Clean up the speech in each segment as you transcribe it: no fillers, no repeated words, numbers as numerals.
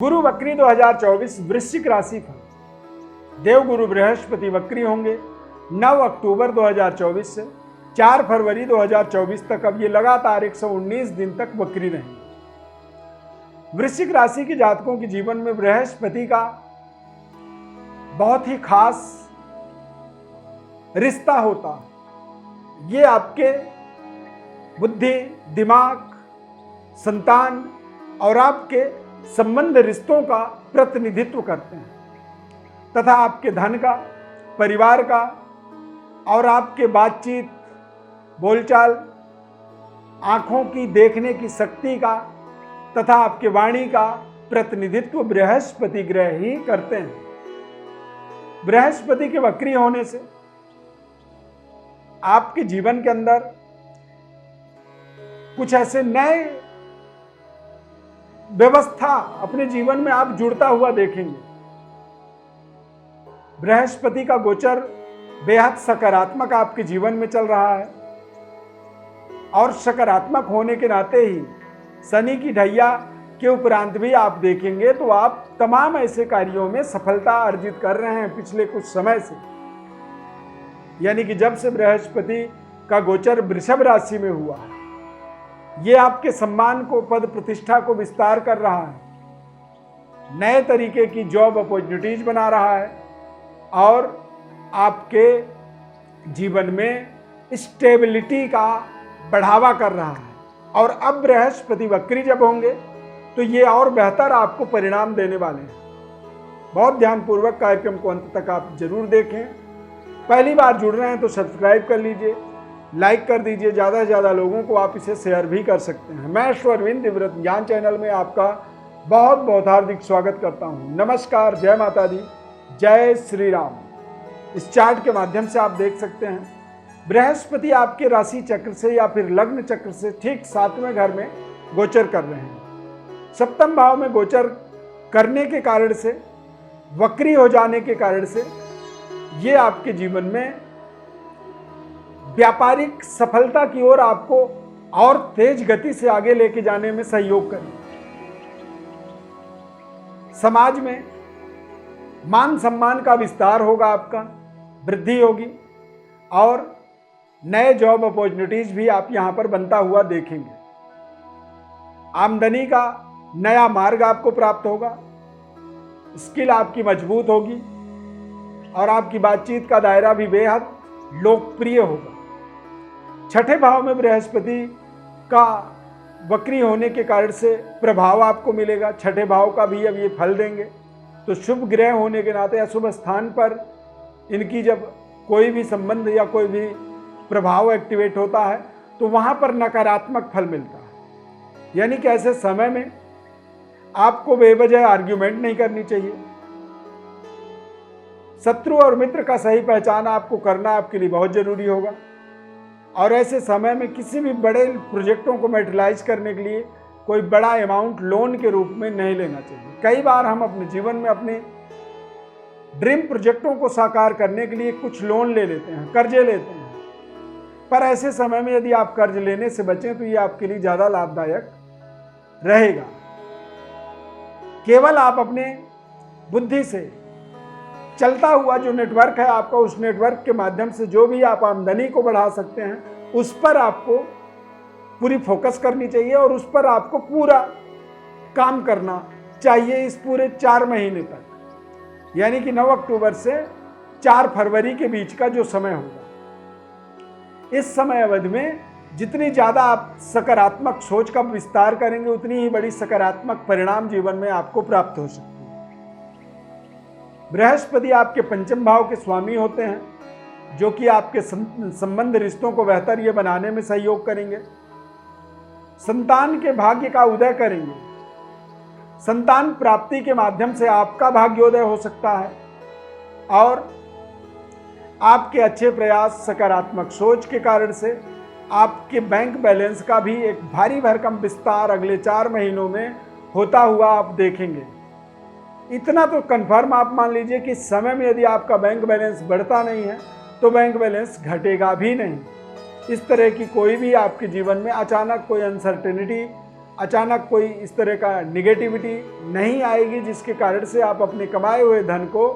गुरु वक्री 2024 वृश्चिक राशि फल। देवगुरु बृहस्पति वक्री होंगे 9 अक्टूबर 2024 से 4 फरवरी 2024 तक। अब ये लगातार 119 दिन तक वक्री रहेंगे। वृश्चिक राशि के जातकों के जीवन में बृहस्पति का बहुत ही खास रिश्ता होता है। ये आपके बुद्धि, दिमाग, संतान और आपके संबंध रिश्तों का प्रतिनिधित्व करते हैं तथा आपके धन का, परिवार का और आपके बातचीत, बोलचाल, आंखों की देखने की शक्ति का तथा आपके वाणी का प्रतिनिधित्व बृहस्पति ग्रह ही करते हैं। बृहस्पति के वक्री होने से आपके जीवन के अंदर कुछ ऐसे नए व्यवस्था अपने जीवन में आप जुड़ता हुआ देखेंगे। बृहस्पति का गोचर बेहद सकारात्मक आपके जीवन में चल रहा है और सकारात्मक होने के नाते ही शनि की ढैया के उपरांत भी आप देखेंगे तो आप तमाम ऐसे कार्यों में सफलता अर्जित कर रहे हैं पिछले कुछ समय से। यानी कि जब से बृहस्पति का गोचर वृषभ राशि में हुआ है, ये आपके सम्मान को, पद प्रतिष्ठा को विस्तार कर रहा है, नए तरीके की जॉब अपॉर्चुनिटीज बना रहा है और आपके जीवन में स्टेबिलिटी का बढ़ावा कर रहा है। और अब बृहस्पति वक्री जब होंगे तो ये और बेहतर आपको परिणाम देने वाले हैं। बहुत ध्यानपूर्वक कार्यक्रम को अंत तक आप जरूर देखें। पहली बार जुड़ रहे हैं तो सब्सक्राइब कर लीजिए, लाइक कर दीजिए, ज़्यादा से ज़्यादा लोगों को आप इसे शेयर भी कर सकते हैं। मैं अश्वरविंद दिव्यव्रत ज्ञान चैनल में आपका बहुत बहुत हार्दिक स्वागत करता हूं। नमस्कार, जय माता दी, जय श्री राम। इस चार्ट के माध्यम से आप देख सकते हैं बृहस्पति आपके राशि चक्र से या फिर लग्न चक्र से ठीक 7वें घर में गोचर कर रहे हैं। सप्तम भाव में गोचर करने के कारण से, वक्री हो जाने के कारण से ये आपके जीवन में व्यापारिक सफलता की ओर आपको और तेज गति से आगे लेके जाने में सहयोग करें। समाज में मान सम्मान का विस्तार होगा, आपका वृद्धि होगी और नए जॉब अपॉर्चुनिटीज भी आप यहां पर बनता हुआ देखेंगे। आमदनी का नया मार्ग आपको प्राप्त होगा, स्किल आपकी मजबूत होगी और आपकी बातचीत का दायरा भी बेहद लोकप्रिय होगा। छठे भाव में बृहस्पति का वक्री होने के कारण से प्रभाव आपको मिलेगा। छठे भाव का भी अब ये फल देंगे तो शुभ ग्रह होने के नाते अशुभ स्थान पर इनकी जब कोई भी संबंध या कोई भी प्रभाव एक्टिवेट होता है तो वहाँ पर नकारात्मक फल मिलता है। यानी कि ऐसे समय में आपको बेवजह आर्ग्यूमेंट नहीं करनी चाहिए। शत्रु और मित्र का सही पहचान आपको करना आपके लिए बहुत जरूरी होगा और ऐसे समय में किसी भी बड़े प्रोजेक्टों को मैटेरियलाइज करने के लिए कोई बड़ा अमाउंट लोन के रूप में नहीं लेना चाहिए। कई बार हम अपने जीवन में अपने ड्रीम प्रोजेक्टों को साकार करने के लिए कुछ लोन ले लेते हैं, कर्जे लेते हैं, पर ऐसे समय में यदि आप कर्ज लेने से बचें तो ये आपके लिए ज़्यादा लाभदायक रहेगा। केवल आप अपने बुद्धि से चलता हुआ जो नेटवर्क है आपका, उस नेटवर्क के माध्यम से जो भी आप आमदनी को बढ़ा सकते हैं उस पर आपको पूरी फोकस करनी चाहिए और उस पर आपको पूरा काम करना चाहिए इस पूरे 4 महीने तक। यानी कि 9 अक्टूबर से 4 फरवरी के बीच का जो समय होगा, इस समय अवधि में जितनी ज़्यादा आप सकारात्मक सोच का विस्तार करेंगे उतनी ही बड़ी सकारात्मक परिणाम जीवन में आपको प्राप्त हो सकते हैं। बृहस्पति आपके पंचम भाव के स्वामी होते हैं जो कि आपके संबंध रिश्तों को बेहतर ये बनाने में सहयोग करेंगे। संतान के भाग्य का उदय करेंगे। संतान प्राप्ति के माध्यम से आपका भाग्योदय हो सकता है और आपके अच्छे प्रयास, सकारात्मक सोच के कारण से आपके बैंक बैलेंस का भी एक भारी भरकम विस्तार अगले 4 महीनों में होता हुआ आप देखेंगे। इतना तो कंफर्म आप मान लीजिए कि इस समय में यदि आपका बैंक बैलेंस बढ़ता नहीं है तो बैंक बैलेंस घटेगा भी नहीं। इस तरह की कोई भी आपके जीवन में अचानक कोई अनसर्टेनिटी अचानक कोई इस तरह का निगेटिविटी नहीं आएगी जिसके कारण से आप अपने कमाए हुए धन को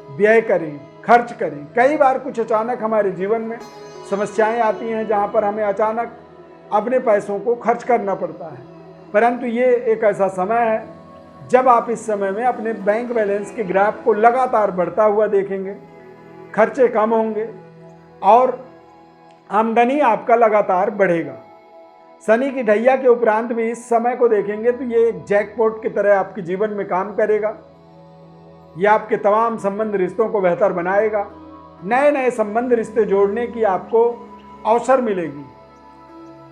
व्यय करें, खर्च करें। कई बार कुछ अचानक हमारे जीवन में समस्याएं आती हैं जहां पर हमें अचानक अपने पैसों को खर्च करना पड़ता है, परंतु ये एक ऐसा समय है जब आप इस समय में अपने बैंक बैलेंस के ग्राफ को लगातार बढ़ता हुआ देखेंगे, खर्चे कम होंगे और आमदनी आपका लगातार बढ़ेगा। शनि की ढैया के उपरांत भी इस समय को देखेंगे तो ये एक जैकपॉट की तरह आपके जीवन में काम करेगा। ये आपके तमाम संबंध रिश्तों को बेहतर बनाएगा। नए नए संबंध रिश्ते जोड़ने की आपको अवसर मिलेगी।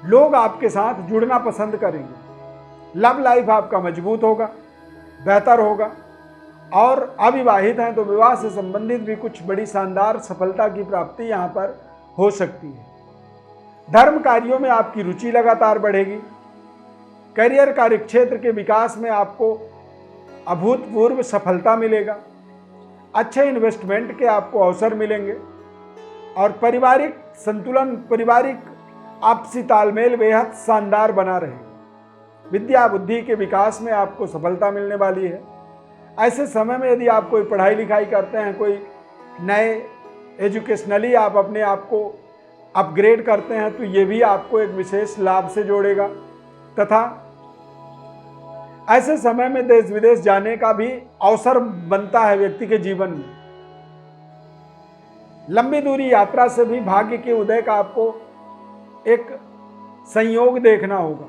लोग आपके साथ जुड़ना पसंद करेंगे। लव लाइफ आपका मजबूत होगा, बेहतर होगा। और अविवाहित हैं तो विवाह से संबंधित भी कुछ बड़ी शानदार सफलता की प्राप्ति यहाँ पर हो सकती है। धर्म कार्यों में आपकी रुचि लगातार बढ़ेगी। करियर कार्यक्षेत्र के विकास में आपको अभूतपूर्व सफलता मिलेगा। अच्छे इन्वेस्टमेंट के आपको अवसर मिलेंगे और पारिवारिक संतुलन, पारिवारिक आपसी तालमेल बेहद शानदार बना रहेगा। विद्या बुद्धि के विकास में आपको सफलता मिलने वाली है। ऐसे समय में यदि आप कोई पढ़ाई लिखाई करते हैं, कोई नए एजुकेशनली आप अपने आप को अपग्रेड करते हैं, तो ये भी आपको एक विशेष लाभ से जोड़ेगा। तथा ऐसे समय में देश विदेश जाने का भी अवसर बनता है व्यक्ति के जीवन में। लंबी दूरी यात्रा से भी भाग्य के उदय का आपको एक संयोग देखना होगा।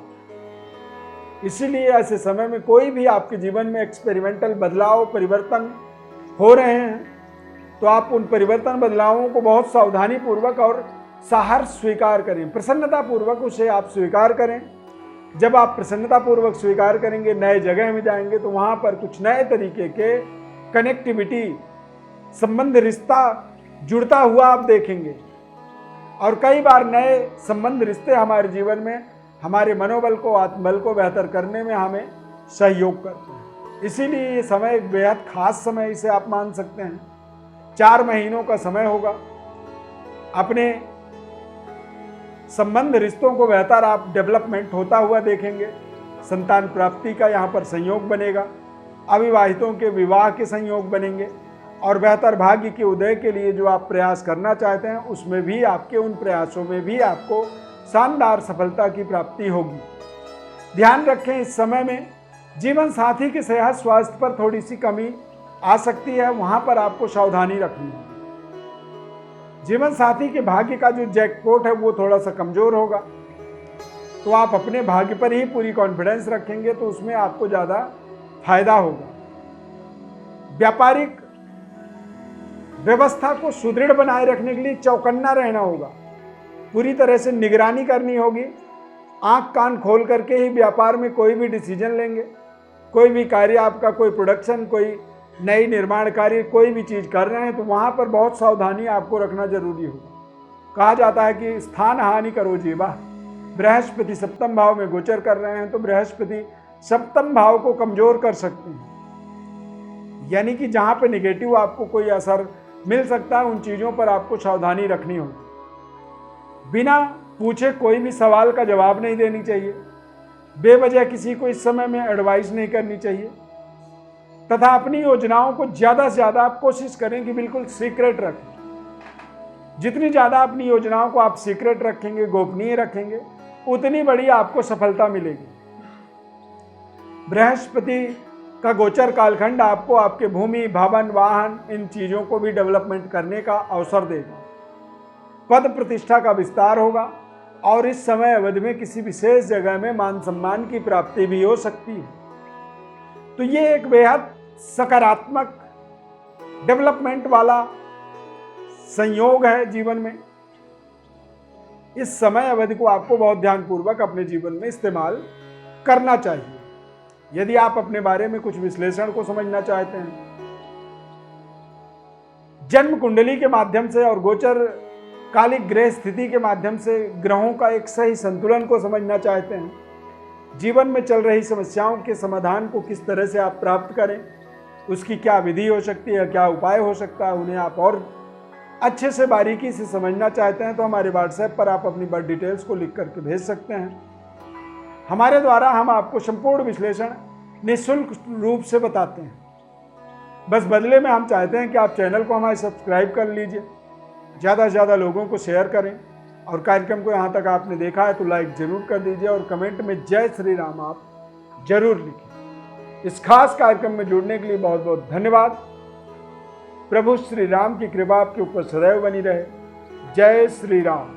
इसीलिए ऐसे समय में कोई भी आपके जीवन में एक्सपेरिमेंटल बदलाव, परिवर्तन हो रहे हैं तो आप उन परिवर्तन बदलावों को बहुत सावधानी पूर्वक और साहस स्वीकार करें, प्रसन्नता पूर्वक उसे आप स्वीकार करें। जब आप प्रसन्नता पूर्वक स्वीकार करेंगे, नए जगह में जाएंगे तो वहाँ पर कुछ नए तरीके के कनेक्टिविटी, संबंध रिश्ता जुड़ता हुआ आप देखेंगे। और कई बार नए संबंध रिश्ते हमारे जीवन में हमारे मनोबल को, आत्मबल को बेहतर करने में हमें सहयोग करते हैं। इसीलिए ये समय एक बेहद खास समय इसे आप मान सकते हैं। 4 महीनों का समय होगा। अपने संबंध रिश्तों को बेहतर आप डेवलपमेंट होता हुआ देखेंगे। संतान प्राप्ति का यहाँ पर संयोग बनेगा। अविवाहितों के विवाह के संयोग बनेंगे और बेहतर भाग्य के उदय के लिए जो आप प्रयास करना चाहते हैं उसमें भी आपके उन प्रयासों में भी आपको शानदार सफलता की प्राप्ति होगी। ध्यान रखें, इस समय में जीवन साथी के सेहत स्वास्थ्य पर थोड़ी सी कमी आ सकती है, वहां पर आपको सावधानी रखनी है। जीवन साथी के भाग्य का जो जैकपॉट है वो थोड़ा सा कमजोर होगा, तो आप अपने भाग्य पर ही पूरी कॉन्फिडेंस रखेंगे तो उसमें आपको ज़्यादा फायदा होगा। व्यापारिक व्यवस्था को सुदृढ़ बनाए रखने के लिए चौकन्ना रहना होगा, पूरी तरह से निगरानी करनी होगी। आंख कान खोल करके ही व्यापार में कोई भी डिसीजन लेंगे। कोई भी कार्य आपका, कोई प्रोडक्शन, कोई नई निर्माण कार्य, कोई भी चीज़ कर रहे हैं तो वहाँ पर बहुत सावधानी आपको रखना जरूरी होगा। कहा जाता है कि स्थान हानि करो जीवा। बृहस्पति सप्तम भाव में गोचर कर रहे हैं तो बृहस्पति सप्तम भाव को कमजोर कर सकते हैं, यानी कि जहाँ पे निगेटिव आपको कोई असर मिल सकता है उन चीज़ों पर आपको सावधानी रखनी होगी। बिना पूछे कोई भी सवाल का जवाब नहीं देनी चाहिए। बेवजह किसी को इस समय में एडवाइस नहीं करनी चाहिए तथा अपनी योजनाओं को ज़्यादा से ज़्यादा आप कोशिश करें कि बिल्कुल सीक्रेट रखें। जितनी ज़्यादा अपनी योजनाओं को आप सीक्रेट रखेंगे, गोपनीय रखेंगे, उतनी बड़ी आपको सफलता मिलेगी। बृहस्पति का गोचर कालखंड आपको आपके भूमि, भवन, वाहन, इन चीज़ों को भी डेवलपमेंट करने का अवसर देगा। पद प्रतिष्ठा का विस्तार होगा और इस समय अवधि में किसी विशेष जगह में मान सम्मान की प्राप्ति भी हो सकती है। तो ये एक बेहद सकारात्मक डेवलपमेंट वाला संयोग है जीवन में। इस समय अवधि को आपको बहुत ध्यानपूर्वक अपने जीवन में इस्तेमाल करना चाहिए। यदि आप अपने बारे में कुछ विश्लेषण को समझना चाहते हैं, जन्म कुंडली के माध्यम से और गोचर कालिक ग्रह स्थिति के माध्यम से ग्रहों का एक सही संतुलन को समझना चाहते हैं, जीवन में चल रही समस्याओं के समाधान को किस तरह से आप प्राप्त करें, उसकी क्या विधि हो सकती है, क्या उपाय हो सकता है, उन्हें आप और अच्छे से बारीकी से समझना चाहते हैं तो हमारे व्हाट्सएप पर आप अपनी बर्थ डिटेल्स को लिख करके भेज सकते हैं। हमारे द्वारा हम आपको संपूर्ण विश्लेषण निःशुल्क रूप से बताते हैं। बस बदले में हम चाहते हैं कि आप चैनल को हमारे सब्सक्राइब कर लीजिए, ज़्यादा से ज़्यादा लोगों को शेयर करें, और कार्यक्रम को यहाँ तक आपने देखा है तो लाइक जरूर कर दीजिए और कमेंट में जय श्री राम आप जरूर लिखिए। इस खास कार्यक्रम में जुड़ने के लिए बहुत बहुत धन्यवाद। प्रभु श्री राम की कृपा आपके ऊपर सदैव बनी रहे। जय श्री राम।